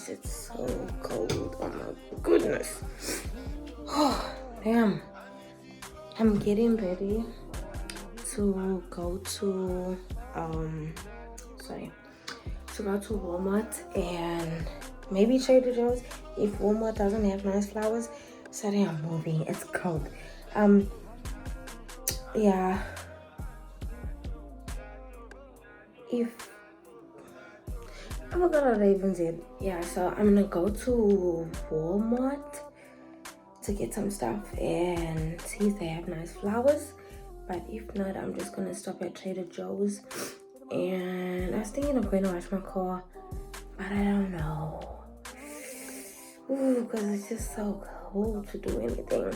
guys, it's so cold. Oh my goodness. Oh, damn. I'm getting ready to go to Walmart and maybe Trader Joe's if Walmart doesn't have nice flowers. Sorry, I'm moving. It's cold. Yeah. If I forgot what I even said. Yeah, so I'm gonna go to Walmart to get some stuff and see if they have nice flowers. But if not, I'm just gonna stop at Trader Joe's. And I was thinking of going to wash my car, but I don't know. Ooh, because it's just so cold to do anything.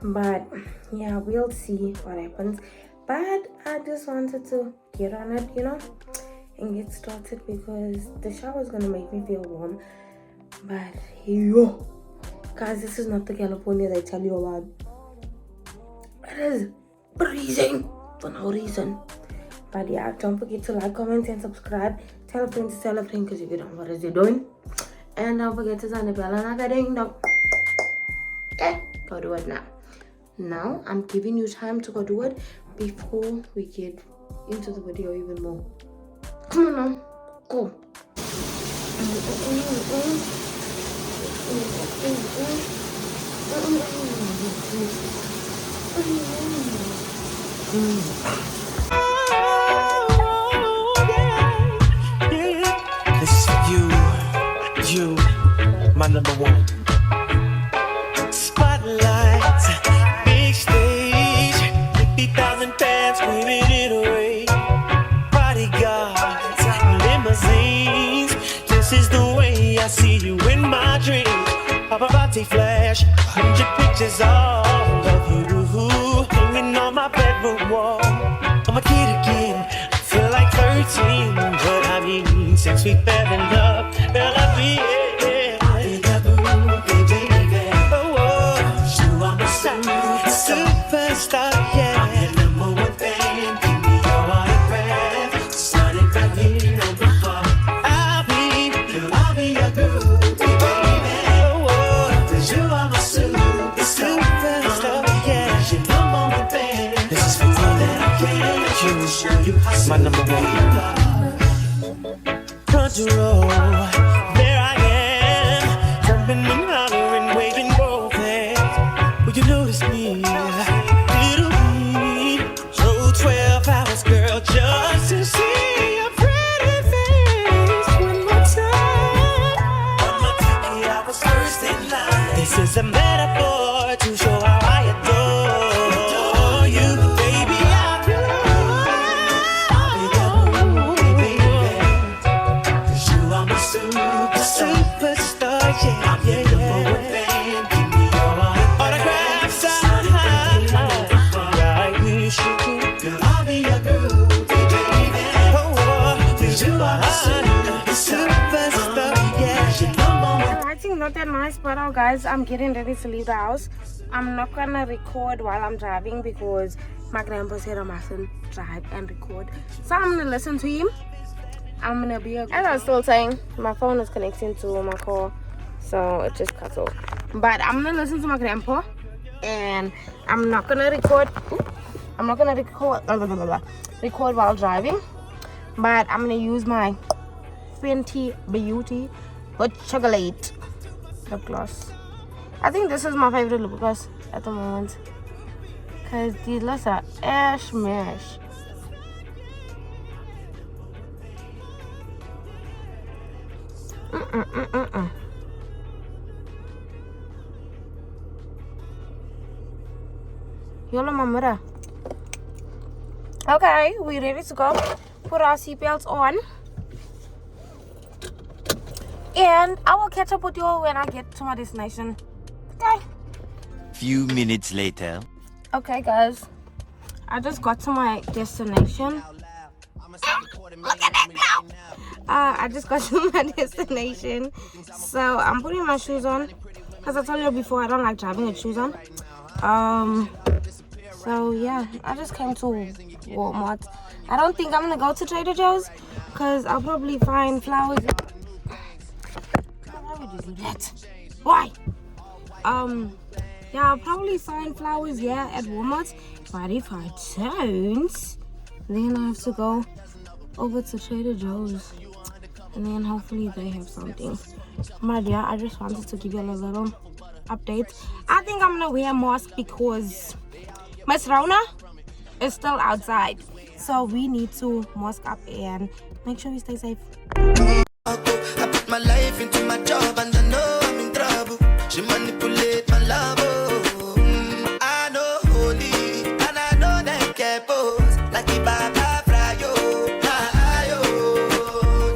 But yeah, we'll see what happens. But I just wanted to get on it, you know, and get started because the shower is gonna make me feel warm. But yo, guys, this is not the California they tell you about. It is freezing for no reason. But yeah, don't forget to like, comment, and subscribe. Tell a friend to tell a friend because if you don't know what is you doing. And don't forget to turn the bell on that ding dong. Okay, go do it now. Now I'm giving you time to go do it before we get into the video even more. Come on now, go. This is for you, my number one. Spotlight, big stage, 50,000 fans screaming in a rain. Bodyguards, limousines, this is the way I see you in my dreams. Paparazzi flash, 100 pictures all of you hanging on my bedroom wall. I'm a kid again, I feel like 13, but I mean, since we fell in love, girl, I feel. Superstar, yeah. I'm the number one fan. Give me your autograph. Started right here on the floor. I'll be your groupie, baby. Oh, 'cause you are my superstar, yeah. You're number one fan. This is for all that I can. Show you my number one. Control. There I am, jumping and hollering, waving both hands. Will you notice me? Little me. So 12 hours, girl, just to see your pretty face one more time. On my ticket, I was first in line. This is a metaphor to show how I adore you, baby. I do. I'll be your baby. 'Cause you are my superstar, yeah, yeah, yeah. Not that nice, but oh guys, I'm getting ready to leave the house. I'm not gonna record while I'm driving because my grandpa said I mustn't drive and record, so I'm gonna listen to him. I'm gonna be as I was still saying, my phone is connecting to my car, so it just cuts off. But I'm gonna listen to my grandpa and I'm not gonna record. I'm not gonna record while driving, but I'm gonna use my Fenty Beauty hot chocolate lip gloss. I think this is my favorite lip gloss at the moment because these lips are ash mash. Yola mamura. Okay, we ready to go. Put our seatbelts on. And I will catch up with you all when I get to my destination. Okay. Few minutes later. Okay, guys. I just got to my destination. Look at that now. I just got to my destination. So I'm putting my shoes on. Because I told you before, I don't like driving with shoes on. So yeah, I just came to Walmart. I don't think I'm going to go to Trader Joe's. Because I'll probably find flowers. would you do that? Why? Yeah, I'll probably find flowers here at Walmart, but if I don't, then I have to go over to Trader Joe's, and then hopefully they have something. My dear, I just wanted to give you a little update. I think I'm gonna wear a mask because Miss Rona is still outside, so we need to mask up and make sure we stay safe. I put my life into my job and I know I'm in trouble. She manipulate my love. I know holy and I know them capos like the Baba Frayo.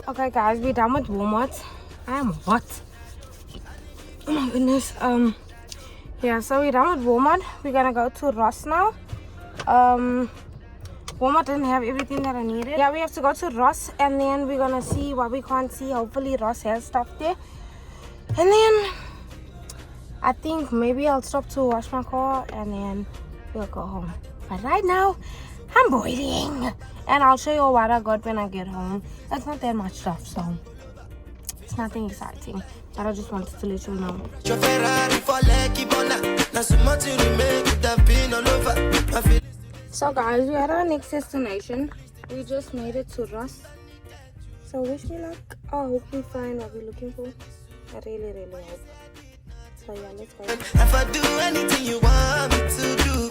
Okay guys, we're done with Walmart. I am hot. Oh my goodness. Yeah, so we're done with Walmart. We're gonna go to Ross now. Walmart didn't have everything that I needed. Yeah, we have to go to Ross and then we're gonna see what we can't see. Hopefully Ross has stuff there. And then I think maybe I'll stop to wash my car and then we'll go home. But right now, I'm boiling. And I'll show you what I got when I get home. That's not that much stuff, so it's nothing exciting. But I just wanted to let you know. So guys, we're at our next destination. We just made it to Ross. So wish me luck. I hope we find what we're looking for. I really hope. So yeah, let's go. If I do anything you want me to do,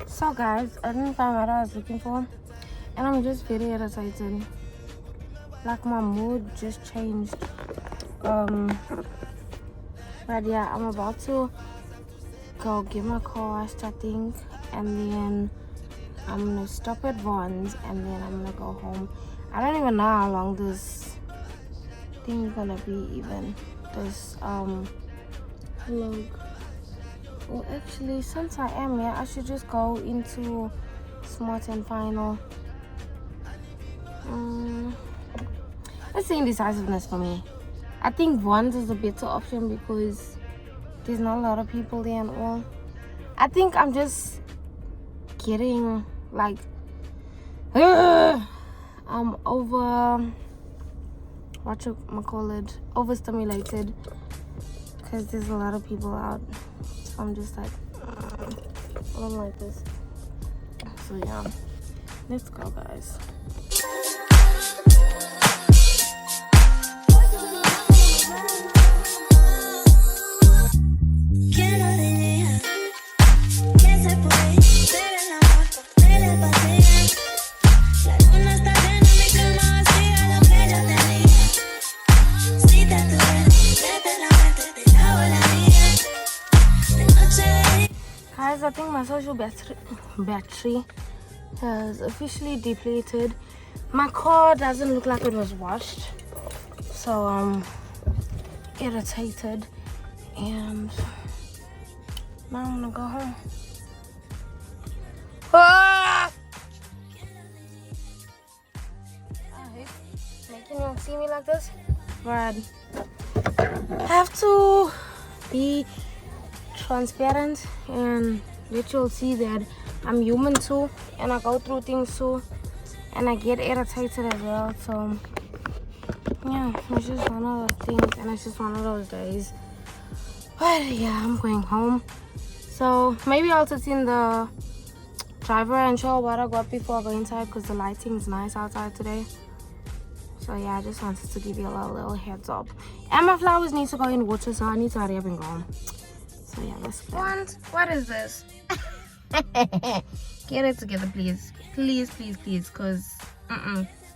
So guys, I didn't find what I was looking for, and I'm just very irritated. Like my mood just changed. But yeah, I'm about to go get my car washed, I think, and then I'm gonna stop at Vaughn's and then I'm gonna go home. I don't even know how long this thing is gonna be even. This vlog. Well, actually, since I am here, I should just go into Smart and Final. It's the indecisiveness for me. I think Vaughn's is a better option because there's not a lot of people there and all. I think I'm just getting like I'm overstimulated because there's a lot of people out. So I'm just like I don't like this. So yeah, let's go guys. Guys, I think my social battery has officially depleted. My car doesn't look like it was washed, so I'm irritated, and now I'm gonna go home. Ah! I hate making you see me like this, but I have to be transparent and let you all see that I'm human too, and I go through things too, and I get irritated as well. So yeah, it's just one of those things, and it's just one of those days. But yeah, I'm going home, so maybe I'll sit in the driver and show what I got before I go inside, because the lighting's nice outside today. So yeah, I just wanted to give you a little heads up. And my flowers need to go in water, so I need to hurry up and go home. So yeah, let's go. What is this? Get it together, please. Please, because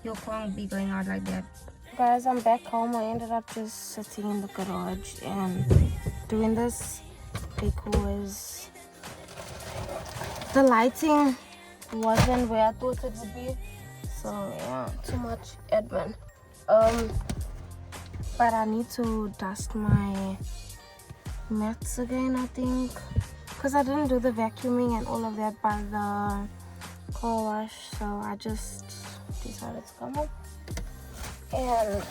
you can't be going out like that. Guys, I'm back home. I ended up just sitting in the garage and doing this because the lighting wasn't where I thought it would be. So yeah, too much admin. But I need to dust my mats again, I think, because I didn't do the vacuuming and all of that by the car wash, so I just decided to come home and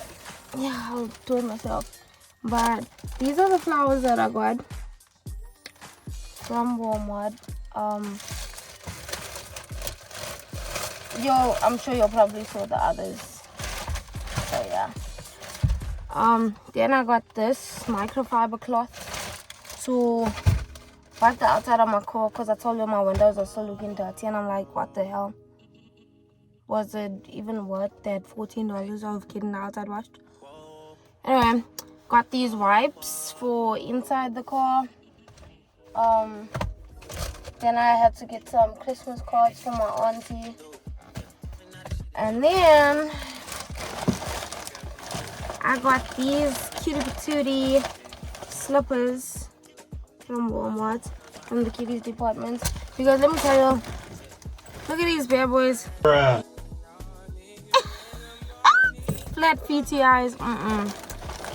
yeah, I'll do it myself. But these are the flowers that I got from Walmart. I'm sure you'll probably saw the others. So yeah. Then I got this microfiber cloth to wipe the outside of my car because I told you my windows are still looking dirty, and I'm like, what the hell? Was it even worth that $14 of getting the outside washed? Anyway, got these wipes for inside the car. Then I had to get some Christmas cards for my auntie. And then I got these cutie patootie slippers from Walmart, from the kitties department. Because let me tell you, look at these bad boys. Bruh. Flat feety eyes.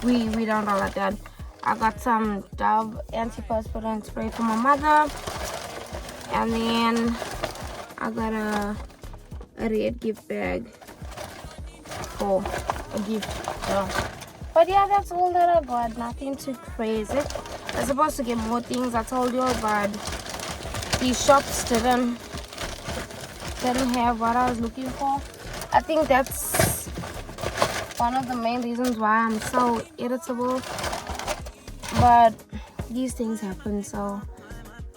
We don't know like that. I got some Dove antiperspirant spray for my mother. And then I got a red gift bag for a gift. But yeah, that's all that I got. Nothing too crazy. I was supposed to get more things, I told you, but these shops didn't have what I was looking for. I think that's one of the main reasons why I'm so irritable. But these things happen, so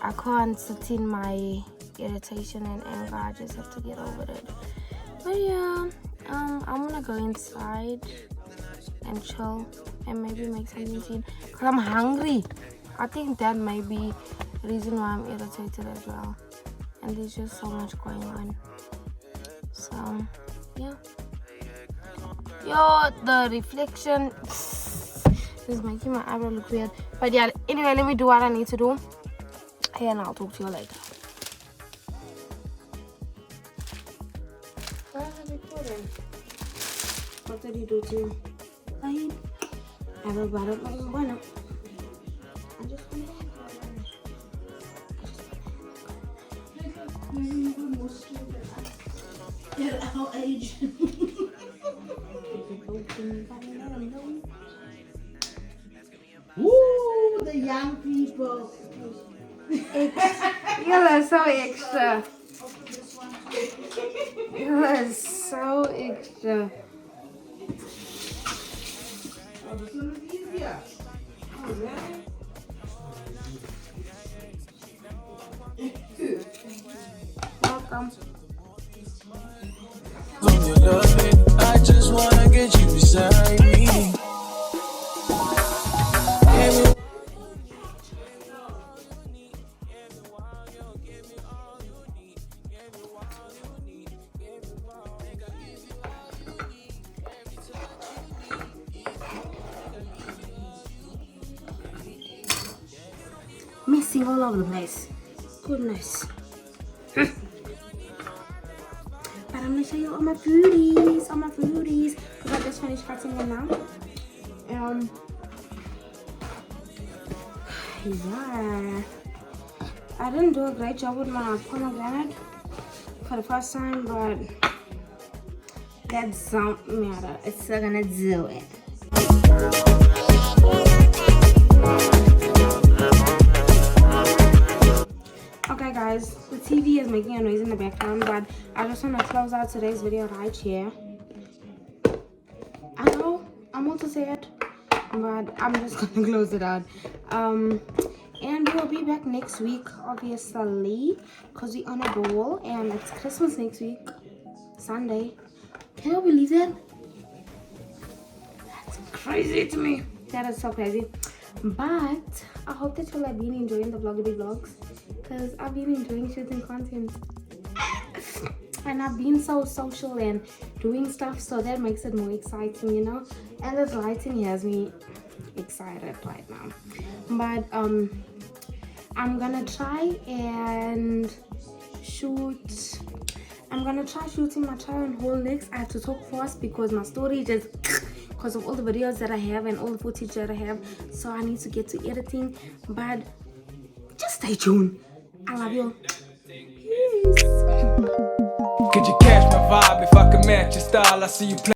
I can't sit in my irritation and anger. I just have to get over it. But yeah, I'm gonna go inside and chill and maybe make something to eat because I'm hungry. I think that may be the reason why I'm irritated as well. And there's just so much going on. So yeah. Yo, the reflection is making my eyebrow look weird. But yeah, anyway, let me do what I need to do. And I'll talk to you later. What did you do to you? I have a bottle of Burna. I just at our age. Woo, the young people. You are so extra. You are so extra. This one is easier. Oh, really? Welcome. When you love me, I just wanna get you beside me. Messing all over the place. Goodness. But I'm gonna show you all my foodies, because I just finished cutting them now. Yeah, I didn't do a great job with my pomegranate for the first time, but that don't matter. It's still gonna do it. Okay guys, the TV is making a noise in the background, but I just want to close out today's video right here. I know I'm also sad, but I'm just gonna close it out. And we'll be back next week, obviously, because we're on a ball and it's Christmas next week, Sunday. Can you believe that? That's crazy to me. That is so crazy. But I hope that you have been enjoying the vlogs, because I've been enjoying shooting content. And I've been so social and doing stuff, so that makes it more exciting, you know. And this lighting has me excited right now. But I'm gonna try and shoot. I'm gonna try shooting my try and haul next. I have to talk fast because my storage is because of all the videos that I have and all the footage that I have. So I need to get to editing. But just stay tuned. I love you. Peace. Could you catch my vibe if I could match your style? I see you play.